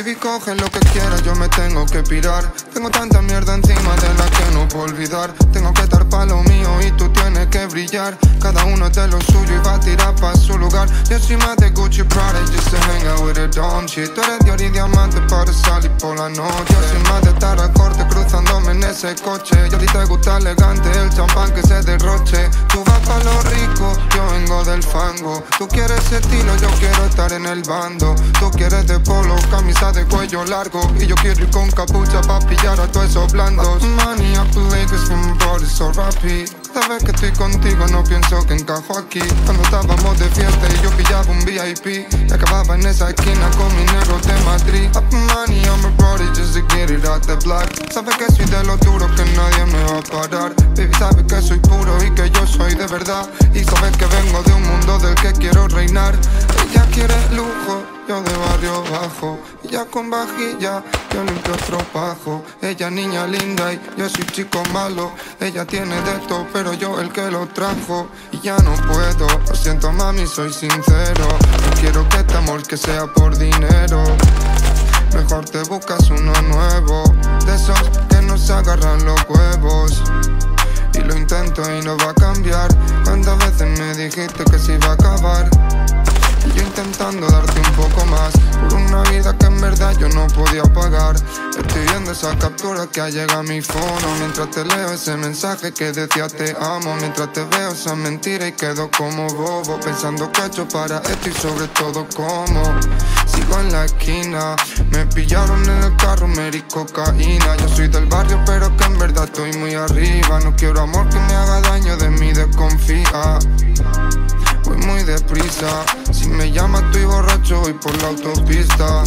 Baby, coge lo que quieras, yo me tengo que pirar. Tengo tanta mierda encima de la que no puedo olvidar. Tengo que estar pa' lo mío y tú tienes que brillar. Cada uno de lo suyo y va a tirar pa' su lugar. Yo soy más de Gucci Prada just to hang out with a dumb shit. Tú eres de oro y diamante para salir por la noche. Yo soy más de estar al corte cruzándome en ese coche. Y a ti te gusta elegante el champán que se derroche. Tú vas pa' lo rico, yo vengo del fango. Tú quieres estilo, yo quiero estar en el bando. Tú quieres de polo, camisa de cuello largo. Y yo quiero ir con capucha pa' pillar a todos esos blandos. Money up Lakers from my body so rapid. Cada vez que estoy contigo no pienso que encajo aquí. Cuando estábamos de fiesta y yo pillaba un VIP y acababa en esa esquina con mi negro de Madrid. Up money on my body just to get it out the black. Sabes que soy de los duros que nadie me va a parar. Baby, sabes que soy puro y que yo soy de verdad. Y sabes que vengo de un mundo del que quiero reinar. Ella quiere lujo, yo de barrio bajo. Ella con vajilla, yo limpio estropajo. Ella niña linda y yo soy chico malo. Ella tiene de todo, pero yo el que lo trajo. Y ya no puedo, lo siento mami, soy sincero. No quiero que este amor que sea por dinero. Mejor te buscas uno nuevo, de esos que no se agarran los huevos. Y lo intento y no va a cambiar. ¿Cuántas veces me dijiste que se iba a acabar? Y yo intentando darte un poco más por una vida que en verdad yo no podía pagar. Estoy viendo esa captura que ha llegado a mi fono mientras te leo ese mensaje que decía te amo. Mientras te veo esa mentira y quedo como bobo pensando que he hecho para esto y sobre todo cómo. Sigo en la esquina, me pillaron en el carro, me di cocaína. Yo soy del barrio pero que en verdad estoy muy arriba. No quiero amor que me haga daño, de mí desconfía. Voy muy deprisa, si me llamas estoy borracho, voy por la autopista.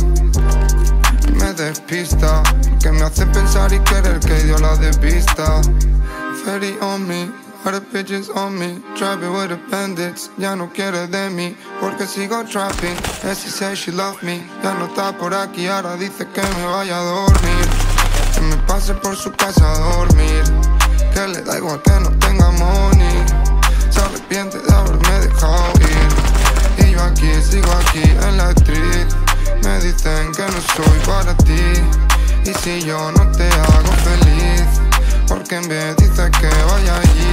Me despista, que me hace pensar y querer que dio la de vista. Ferry on me, all the bitches on me, driving with the bandits. Ya no quiere de mí, porque sigo trapping. She says she love me, ya no está por aquí, ahora dice que me vaya a dormir. Que me pase por su casa a dormir, que le da igual que no tenga money. Se arrepiente de haberme dejado ir. Y yo aquí, sigo aquí en la street. Me dicen que no soy para ti. Y si yo no te hago feliz, ¿por qué me dices que vaya allí?